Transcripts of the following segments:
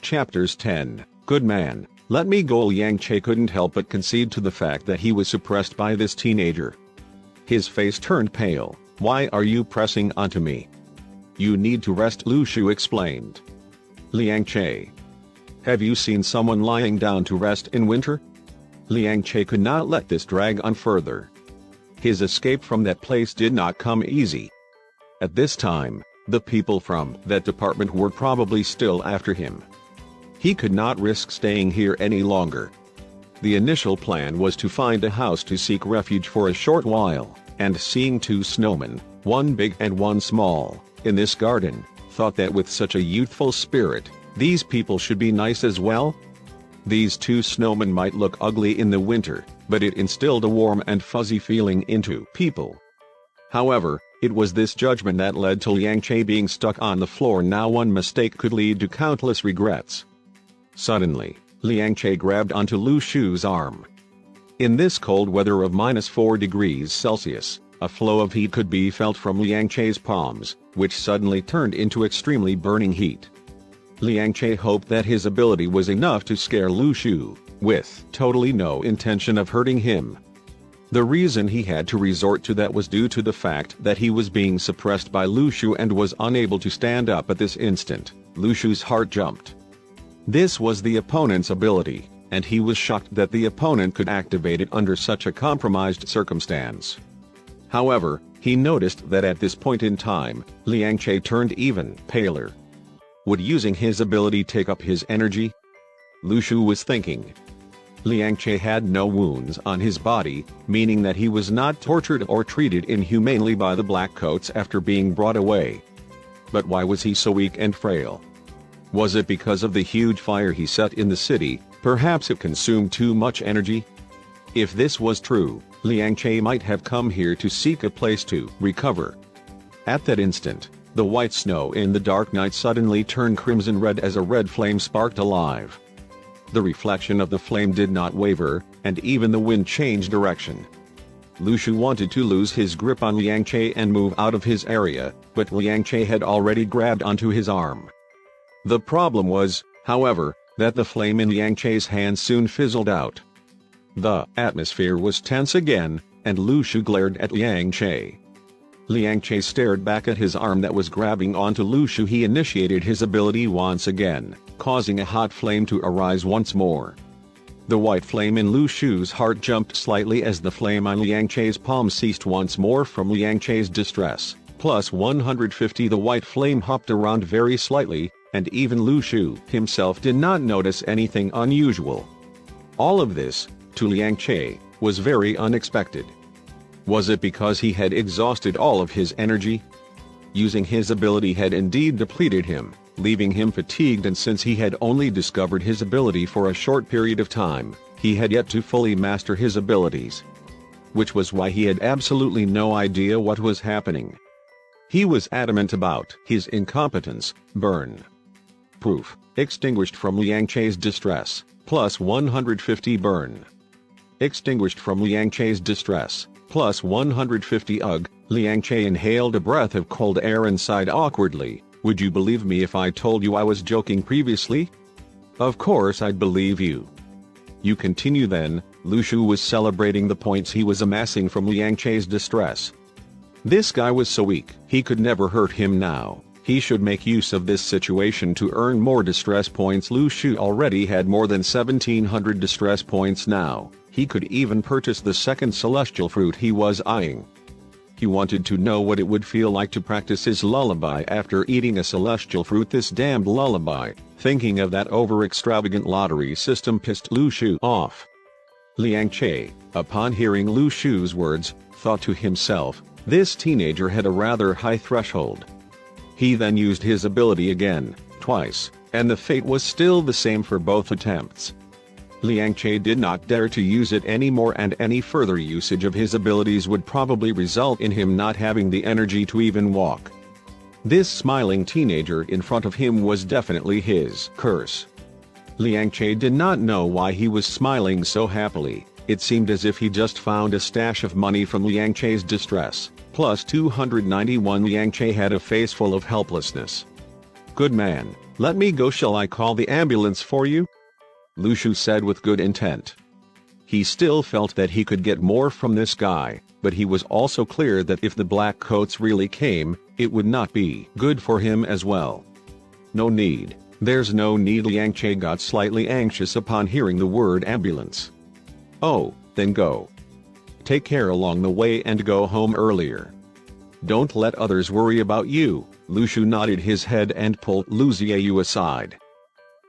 Chapters 10. Good man, let me go. Liang Che couldn't help but concede to the fact that he was suppressed by this teenager. His face turned pale. Why are you pressing onto me? You need to rest, Lu Shu explained. Liang Che. Have you seen someone lying down to rest in winter? Liang Che could not let this drag on further. His escape from that place did not come easy. At this time, the people from that department were probably still after him. He could not risk staying here any longer. The initial plan was to find a house to seek refuge for a short while, and seeing two snowmen, one big and one small, in this garden, thought that with such a youthful spirit, these people should be nice as well. These two snowmen might look ugly in the winter, but it instilled a warm and fuzzy feeling into people. However, it was this judgment that led to Liang Che being stuck on the floor. Now one mistake could lead to countless regrets. Suddenly, Liang Che grabbed onto Lu Shu's arm. In this cold weather of -4 degrees Celsius, a flow of heat could be felt from Liang Che's palms, which suddenly turned into extremely burning heat. Liang Che hoped that his ability was enough to scare Lu Shu, with totally no intention of hurting him. The reason he had to resort to that was due to the fact that he was being suppressed by Lu Shu and was unable to stand up at this instant. Lu Shu's heart jumped. This was the opponent's ability, and he was shocked that the opponent could activate it under such a compromised circumstance. However, he noticed that at this point in time, Liang Che turned even paler. Would using his ability take up his energy? Lu Shu was thinking. Liang Che had no wounds on his body, meaning that he was not tortured or treated inhumanely by the Blackcoats after being brought away. But why was he so weak and frail? Was it because of the huge fire he set in the city? Perhaps it consumed too much energy? If this was true, Liang Che might have come here to seek a place to recover. At that instant, the white snow in the dark night suddenly turned crimson red as a red flame sparked alive. The reflection of the flame did not waver, and even the wind changed direction. Lu Shu wanted to lose his grip on Liang Che and move out of his area, but Liang Che had already grabbed onto his arm. The problem was, however, that the flame in Liang Che's hand soon fizzled out. The atmosphere was tense again, and Lu Shu glared at Liang Che. Liang Che stared back at his arm that was grabbing onto Lu Shu. He initiated his ability once again, causing a hot flame to arise once more. The white flame in Lu Shu's heart jumped slightly as the flame on Liang Che's palm ceased once more from Liang Che's distress. Plus 150. The white flame hopped around very slightly, and even Lu Shu himself did not notice anything unusual. All of this, to Liang Che, was very unexpected. Was it because he had exhausted all of his energy? Using his ability had indeed depleted him, leaving him fatigued, and since he had only discovered his ability for a short period of time, he had yet to fully master his abilities. Which was why he had absolutely no idea what was happening. He was adamant about his incompetence. Burn. Proof. Extinguished from Liang Che's distress. Plus 150. Burn. Extinguished from Liang Che's distress. Plus 150. Ugh. Liang Che inhaled a breath of cold air and sighed awkwardly. Would you believe me if I told you I was joking previously? Of course I'd believe you. You continue then. Lu Shu was celebrating the points he was amassing from Liang Che's distress. This guy was so weak, he could never hurt him now. He should make use of this situation to earn more distress points. Lu Shu already had more than 1,700 distress points now. He could even purchase the second celestial fruit he was eyeing. He wanted to know what it would feel like to practice his lullaby after eating a celestial fruit. This damned lullaby, thinking of that over-extravagant lottery system, pissed Lu Shu off. Liang Che, upon hearing Lu Shu's words, thought to himself, this teenager had a rather high threshold. He then used his ability again, twice, and the fate was still the same for both attempts. Liang Che did not dare to use it anymore, and any further usage of his abilities would probably result in him not having the energy to even walk. This smiling teenager in front of him was definitely his curse. Liang Che did not know why he was smiling so happily. It seemed as if he just found a stash of money from Liang Che's distress. Plus 291. Liang Che had a face full of helplessness. Good man, Let me go. Shall I call the ambulance for you? Lu Shu said with good intent. He still felt that he could get more from this guy, but he was also clear that if the black coats really came, it would not be good for him as well. No need. There's no need. Liang Che got slightly anxious upon hearing the word ambulance. Oh, then go. Take care along the way and go home earlier. Don't let others worry about you. Lu Shu nodded his head and pulled Lu Xiaoyu aside.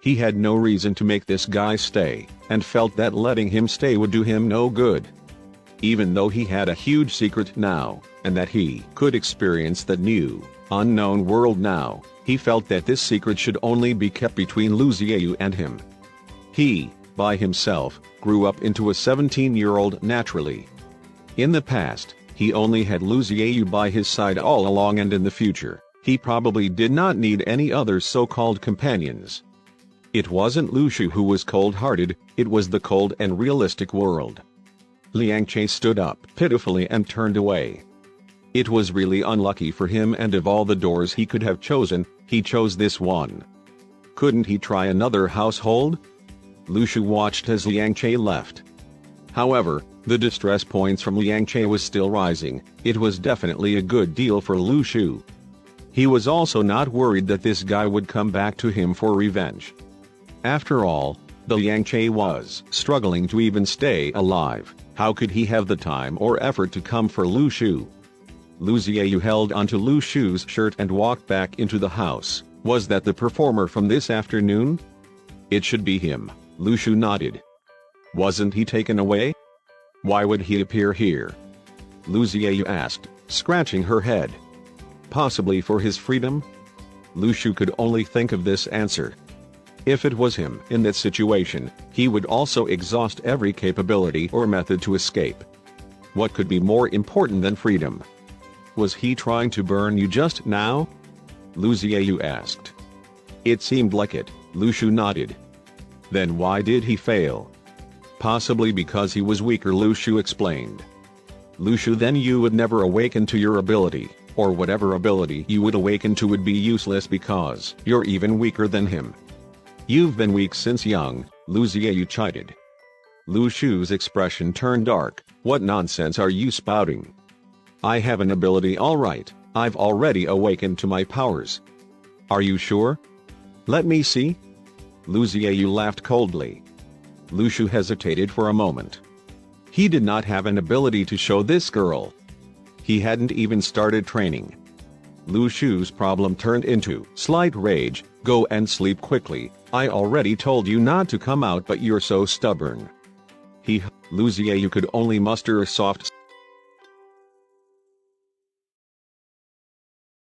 He had no reason to make this guy stay, and felt that letting him stay would do him no good. Even though he had a huge secret now, and that he could experience that new, unknown world now, he felt that this secret should only be kept between Lu Xiaoyu and him. He, by himself, grew up into a 17-year-old naturally. In the past, he only had Lu Xiaoyu by his side all along, and in the future, he probably did not need any other so-called companions. It wasn't Lu Shu who was cold-hearted, it was the cold and realistic world. Liang Che stood up pitifully and turned away. It was really unlucky for him, and of all the doors he could have chosen, he chose this one. Couldn't he try another household? Lu Shu watched as Liang Che left. However, the distress points from Liang Che was still rising. It was definitely a good deal for Lu Shu. He was also not worried that this guy would come back to him for revenge. After all, the Liang Che was struggling to even stay alive. How could he have the time or effort to come for Lu Shu? Lu Xiaoyu held onto Lu Shu's shirt and walked back into the house. Was that the performer from this afternoon? It should be him. Lu Shu nodded. Wasn't he taken away? Why would he appear here? Lu Xiaoyu asked, scratching her head. Possibly for his freedom? Lu Shu could only think of this answer. If it was him in that situation, he would also exhaust every capability or method to escape. What could be more important than freedom? Was he trying to burn you just now? Lu Xiaoyu asked. It seemed like it. Lu Shu nodded. Then why did he fail? Possibly because he was weaker, Lu Shu explained. Lu Shu, then you would never awaken to your ability, or whatever ability you would awaken to would be useless because you're even weaker than him. You've been weak since young, Lu Xiaoyu chided. Lu Shu's expression turned dark. What nonsense are you spouting? I have an ability, all right. I've already awakened to my powers. Are you sure? Let me see. Lu Xiaoyu laughed coldly. Lu Shu hesitated for a moment. He did not have an ability to show this girl. He hadn't even started training. Lu Shu's problem turned into slight rage. Go and sleep quickly. I already told you not to come out, but you're so stubborn. Lu Xiaoyu could only muster a soft